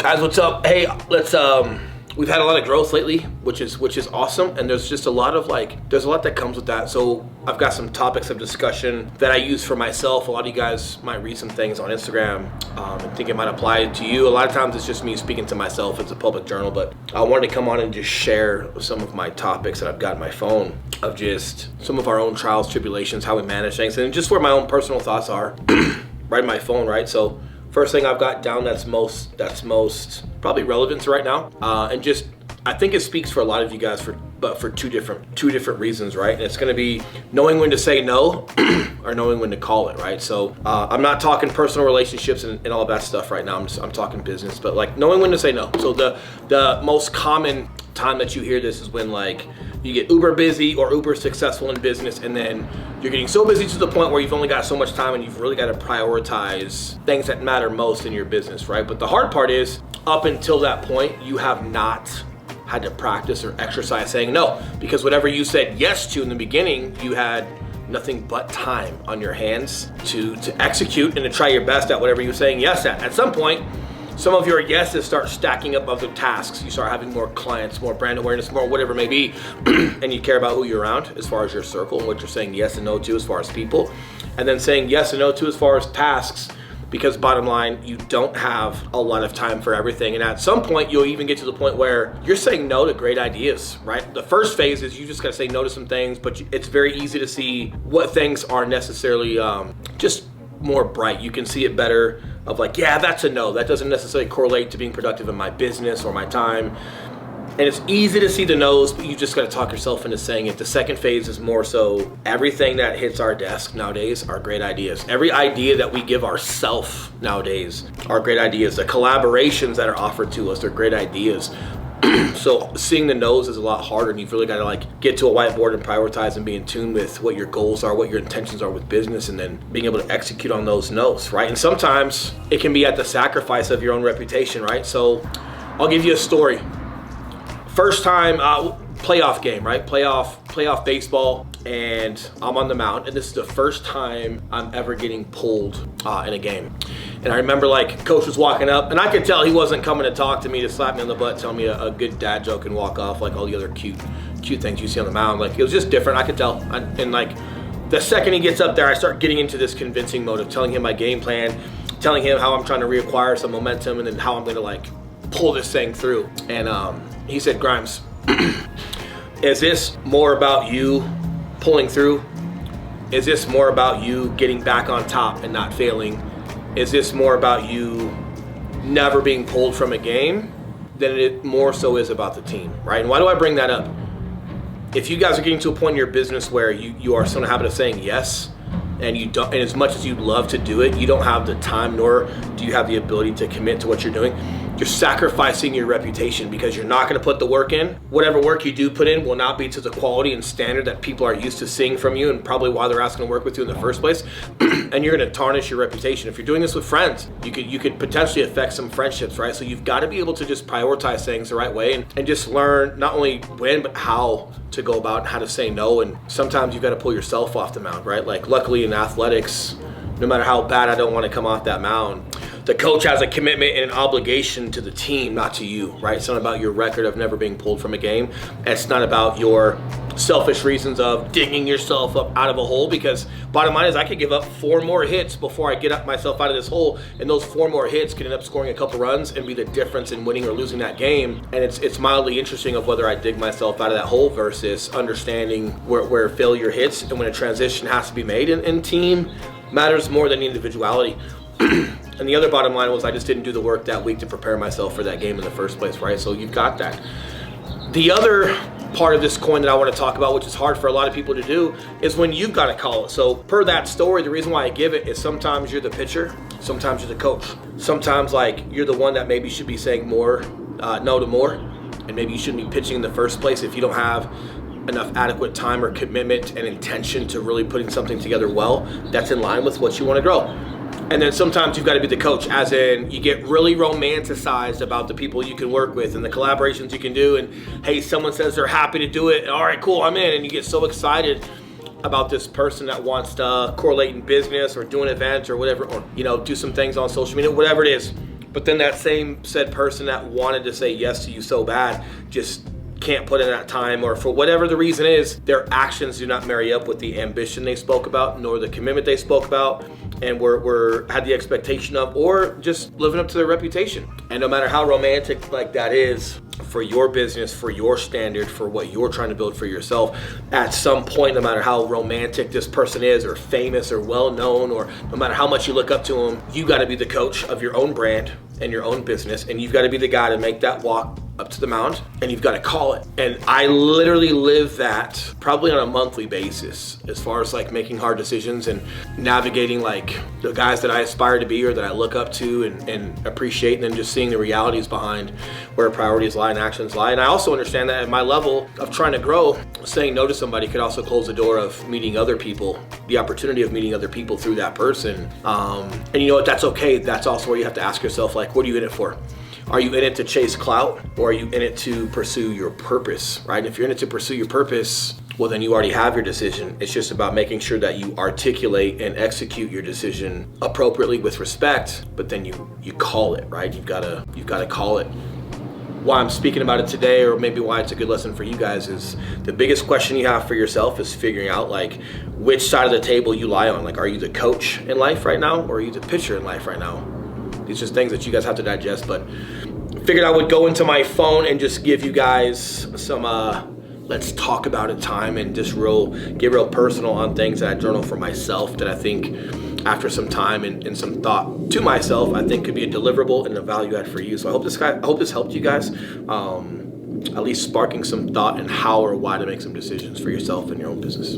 Guys, what's up? Hey, let's we've had a lot of growth lately, which is awesome, and there's just a lot of there's a lot that comes with that. So I've got some topics of discussion that I use for myself. A lot of you guys might read some things on Instagram and think it might apply to you. A lot of times it's just me speaking to myself. It's a public journal, but I wanted to come on and just share some of my topics that I've got in my phone of just some of our own trials, tribulations, how we manage things, and just where my own personal thoughts are right in my phone, right? So first thing I've got down that's most probably relevant to right now, and just I think it speaks for a lot of you guys for two different reasons, right? And it's going to be knowing when to say no or knowing when to call it, right? So I'm not talking personal relationships and all that stuff right now. I'm talking business, but like knowing when to say no. So the most common time that you hear this is when you get uber busy or uber successful in business, and then you're getting so busy to the point where you've only got so much time and you've really got to prioritize things that matter most in your business, right? But the hard part is up until that point, you have not had to practice or exercise saying no, because whatever you said yes to in the beginning, you had nothing but time on your hands to execute and to try your best at whatever you're saying yes at. At some point, some of your yeses start stacking up other tasks. You start having more clients, more brand awareness, more whatever it may be, and you care about who you're around as far as your circle and what you're saying yes and no to as far as people, and then saying yes and no to as far as tasks, because bottom line, you don't have a lot of time for everything. And at some point, you'll even get to the point where you're saying no to great ideas, right? The first phase is you just gotta say no to some things, but it's very easy to see what things are necessarily just more bright. You can see it better of yeah, that's a no. That doesn't necessarily correlate to being productive in my business or my time. And it's easy to see the no's, but you just got to talk yourself into saying it. The second phase is more so everything that hits our desk nowadays are great ideas. Every idea that we give ourselves nowadays are great ideas. The collaborations that are offered to us are great ideas. So seeing the no's is a lot harder, and you've really got to get to a whiteboard and prioritize and be in tune with what your goals are, what your intentions are with business, and then being able to execute on those no's, right? And sometimes it can be at the sacrifice of your own reputation, right? So I'll give you a story. First time playoff game, right? Playoff baseball, and I'm on the mound, and this is the first time I'm ever getting pulled in a game. And I remember coach was walking up, and I could tell he wasn't coming to talk to me, to slap me on the butt, tell me a good dad joke and walk off like all the other cute things you see on the mound. It was just different, I could tell. And the second he gets up there, I start getting into this convincing mode of telling him my game plan, telling him how I'm trying to reacquire some momentum, and then how I'm gonna pull this thing through. And he said, Grimes, is this more about you pulling through? Is this more about you getting back on top and not failing? Is this more about you never being pulled from a game than it more so is about the team, right? And why do I bring that up? If you guys are getting to a point in your business where you are so in the habit of saying yes, and you don't, and as much as you'd love to do it, you don't have the time, nor do you have the ability to commit to what you're doing, you're sacrificing your reputation because you're not going to put the work in. Whatever work you do put in will not be to the quality and standard that people are used to seeing from you, and probably why they're asking to work with you in the first place. And you're going to tarnish your reputation. If you're doing this with friends, you could potentially affect some friendships, right? So you've got to be able to just prioritize things the right way and just learn not only when, but how to go about and how to say no. And sometimes you've got to pull yourself off the mound, right? Luckily in athletics, no matter how bad I don't want to come off that mound, the coach has a commitment and an obligation to the team, not to you, right? It's not about your record of never being pulled from a game. It's not about your selfish reasons of digging yourself up out of a hole, because bottom line is I could give up 4 more hits before I get up myself out of this hole, and those 4 more hits could end up scoring a couple runs and be the difference in winning or losing that game. And it's mildly interesting of whether I dig myself out of that hole versus understanding where failure hits and when a transition has to be made, and team matters more than individuality. And the other bottom line was I just didn't do the work that week to prepare myself for that game in the first place, right? So you've got that. The other part of this coin that I want to talk about, which is hard for a lot of people to do, is when you've got to call it. So per that story, the reason why I give it is sometimes you're the pitcher, sometimes you're the coach. Sometimes you're the one that maybe should be saying more, no to more, and maybe you shouldn't be pitching in the first place if you don't have enough adequate time or commitment and intention to really putting something together well that's in line with what you want to grow. And then sometimes you've got to be the coach, as in you get really romanticized about the people you can work with and the collaborations you can do. And hey, someone says they're happy to do it. All right, cool, I'm in. And you get so excited about this person that wants to correlate in business or do an event or whatever, or do some things on social media, whatever it is. But then that same said person that wanted to say yes to you so bad just can't put in that time, or for whatever the reason is, their actions do not marry up with the ambition they spoke about, nor the commitment they spoke about, and were had the expectation of, or just living up to their reputation. And no matter how romantic like that is for your business, for your standard, for what you're trying to build for yourself, at some point, no matter how romantic this person is, or famous, or well known, or no matter how much you look up to them, you got to be the coach of your own brand and your own business, and you've got to be the guy to make that walk up to the mound, and you've got to call it. And I literally live that probably on a monthly basis, as far as like making hard decisions and navigating like the guys that I aspire to be or that I look up to and appreciate, and then just seeing the realities behind where priorities lie and actions lie. And I also understand that at my level of trying to grow, saying no to somebody could also close the door of meeting other people, the opportunity of meeting other people through that person. And you know what, that's okay. That's also where you have to ask yourself, like, what are you in it for? Are you in it to chase clout, or are you in it to pursue your purpose, right? And if you're in it to pursue your purpose, well, then you already have your decision. It's just about making sure that you articulate and execute your decision appropriately with respect, but then you call it, right? You've got to call it. Why I'm speaking about it today, or maybe why it's a good lesson for you guys, is the biggest question you have for yourself is figuring out like which side of the table you lie on. Like, are you the coach in life right now, or are you the pitcher in life right now? These are just things that you guys have to digest, but figured I would go into my phone and just give you guys some let's talk about it time, and just get real personal on things that I journal for myself that I think after some time and some thought to myself, I think could be a deliverable and a value add for you. So I hope this helped you guys, at least sparking some thought in how or why to make some decisions for yourself and your own business.